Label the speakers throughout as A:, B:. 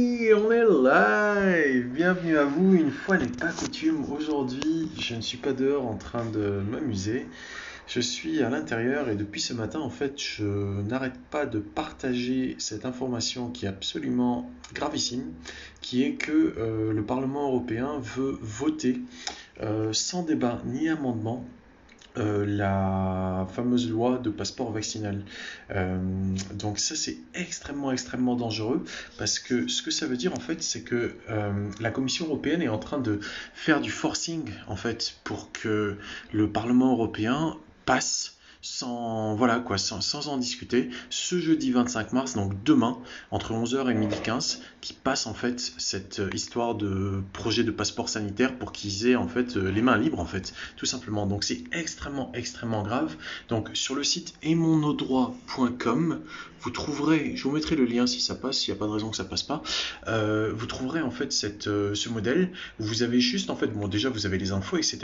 A: Et on est live! Bienvenue à vous, une fois n'est pas coutume. Aujourd'hui, je ne suis pas dehors en train de m'amuser. Je suis à l'intérieur et depuis ce matin, en fait, je n'arrête pas de partager cette information qui est absolument gravissime, qui est que le Parlement européen veut voter sans débat ni amendement la fameuse loi de passeport vaccinal. Euh, donc ça c'est extrêmement dangereux parce que ce que ça veut dire en fait c'est que la Commission européenne est en train de faire du forcing en fait pour que le Parlement européen passe sans en discuter, ce jeudi 25 mars, donc demain, entre 11h et 12h15, qui passe en fait cette histoire de projet de passeport sanitaire pour qu'ils aient en fait les mains libres en fait, tout simplement. Donc c'est extrêmement grave. Donc sur le site etmonodroit.com, vous trouverez, je vous mettrai le lien si ça passe, il n'y a pas de raison que ça passe pas, vous trouverez en fait ce modèle, où vous avez juste en fait, bon déjà vous avez les infos, etc.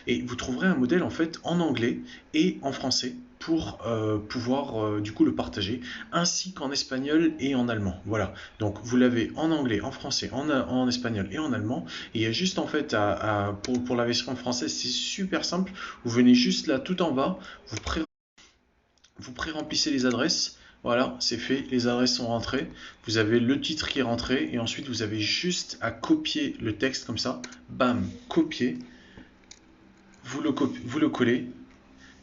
A: Et vous trouverez un modèle en fait en anglais et en français pour pouvoir du coup le partager, ainsi qu'en espagnol et en allemand. Voilà, donc vous l'avez en anglais, en français, en espagnol et en allemand. Et il y a juste en fait, pour la version française, c'est super simple. Vous venez juste là tout en bas, vous pré-remplissez les adresses. Voilà, c'est fait, les adresses sont rentrées. Vous avez le titre qui est rentré et ensuite vous avez juste à copier le texte comme ça. Bam, copier, vous le collez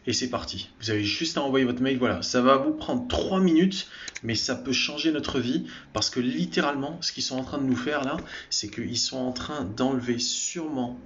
A: et c'est parti. Vous avez juste à envoyer votre mail. Voilà, ça va vous prendre 3 minutes, mais ça peut changer notre vie parce que littéralement, ce qu'ils sont en train de nous faire là, c'est qu'ils sont en train d'enlever sûrement,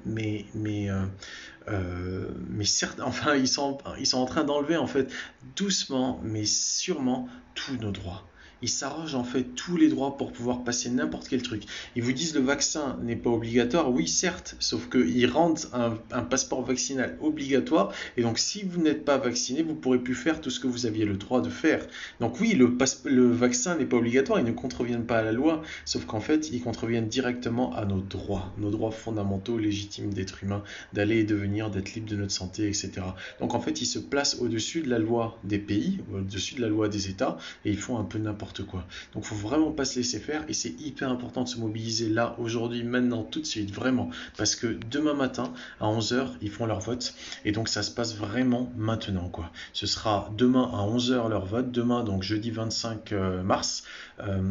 A: certes, enfin, ils sont en train d'enlever en fait doucement, mais sûrement tous nos droits. Ils s'arrogent en fait tous les droits pour pouvoir passer n'importe quel truc. Ils vous disent le vaccin n'est pas obligatoire, oui certes, sauf qu'ils rendent un passeport vaccinal obligatoire et donc si vous n'êtes pas vacciné, vous ne pourrez plus faire tout ce que vous aviez le droit de faire. Donc oui, le vaccin n'est pas obligatoire, ils ne contreviennent pas à la loi, sauf qu'en fait ils contreviennent directement à nos droits fondamentaux légitimes d'être humain, d'aller et de venir, d'être libre de notre santé, etc. Donc en fait ils se placent au-dessus de la loi des pays, au-dessus de la loi des États et ils font un peu n'importe quoi. Donc il faut vraiment pas se laisser faire et c'est hyper important de se mobiliser là, aujourd'hui, maintenant, tout de suite, vraiment. Parce que demain matin, à 11h, ils font leur vote et donc ça se passe vraiment maintenant, quoi. Ce sera demain à 11h leur vote, demain donc jeudi 25 mars,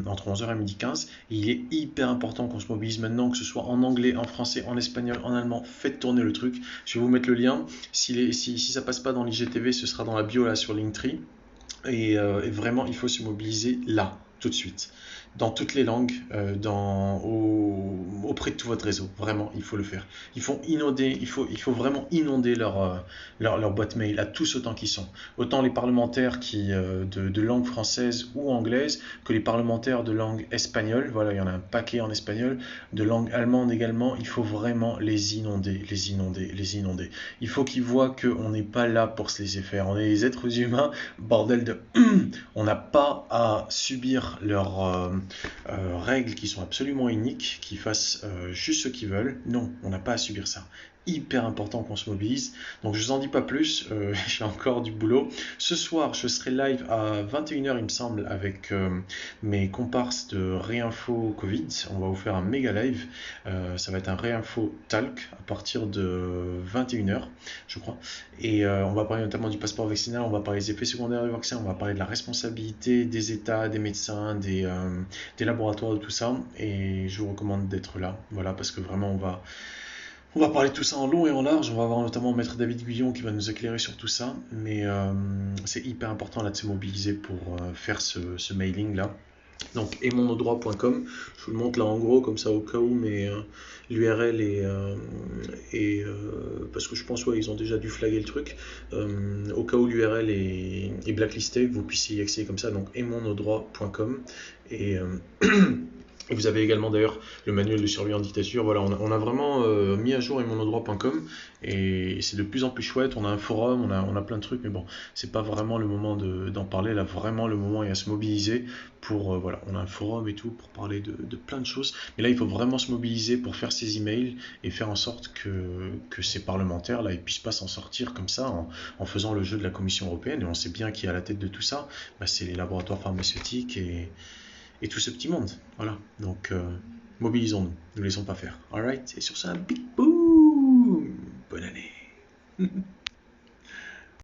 A: entre 11h et 12h15. Et il est hyper important qu'on se mobilise maintenant, que ce soit en anglais, en français, en espagnol, en allemand, faites tourner le truc. Je vais vous mettre le lien. Si ça passe pas dans l'IGTV, ce sera dans la bio là sur Linktree. Et vraiment, il faut se mobiliser là, tout de suite, dans toutes les langues, auprès de tout votre réseau. Vraiment, il faut le faire. Il faut vraiment inonder leur boîte mail à tous autant qu'ils sont. Autant les parlementaires de langue française ou anglaise que les parlementaires de langue espagnole. Voilà, il y en a un paquet en espagnol. De langue allemande également. Il faut vraiment les inonder. Il faut qu'ils voient qu'on n'est pas là pour se laisser faire. On est des êtres humains, bordel de... On n'a pas à subir leurs règles qui sont absolument iniques, qui fassent juste ce qu'ils veulent. Non, on n'a pas à subir ça. Hyper important qu'on se mobilise. Donc je vous en dis pas plus, j'ai encore du boulot. Ce soir, je serai live à 21h, il me semble, avec mes comparses de Réinfo Covid. On va vous faire un méga live. Ça va être un Réinfo Talk à partir de 21h, je crois. Et on va parler notamment du passeport vaccinal, on va parler des effets secondaires du vaccin, on va parler de la responsabilité des États, des médecins, des laboratoires, de tout ça. Et je vous recommande d'être là, voilà, parce que vraiment on va parler de tout ça en long et en large. On va avoir notamment Maître David Guyon qui va nous éclairer sur tout ça. Mais c'est hyper important là de se mobiliser pour faire ce mailing là. Donc etmonodroit.com, je vous le montre là en gros comme ça au cas où, mais l'URL parce que je pense ils ont déjà dû flaguer le truc, au cas où l'URL est blacklisté, que vous puissiez y accéder comme ça, donc etmonodroit.com et et vous avez également d'ailleurs le manuel de survie en dictature. Voilà, on a vraiment mis à jour etmonodroit.com et c'est de plus en plus chouette. On a un forum, on a plein de trucs, mais bon, c'est pas vraiment le moment d'en parler. Là, vraiment, le moment est à se mobiliser pour, voilà, on a un forum et tout pour parler de plein de choses. Mais là, il faut vraiment se mobiliser pour faire ces emails et faire en sorte que ces parlementaires là, ils puissent pas s'en sortir comme ça en faisant le jeu de la Commission européenne. Et on sait bien qui est à la tête de tout ça. Bah, c'est les laboratoires pharmaceutiques et tout ce petit monde. Voilà, donc mobilisons-nous, ne laissons pas faire. Alright, et sur ça, big boom, bonne année.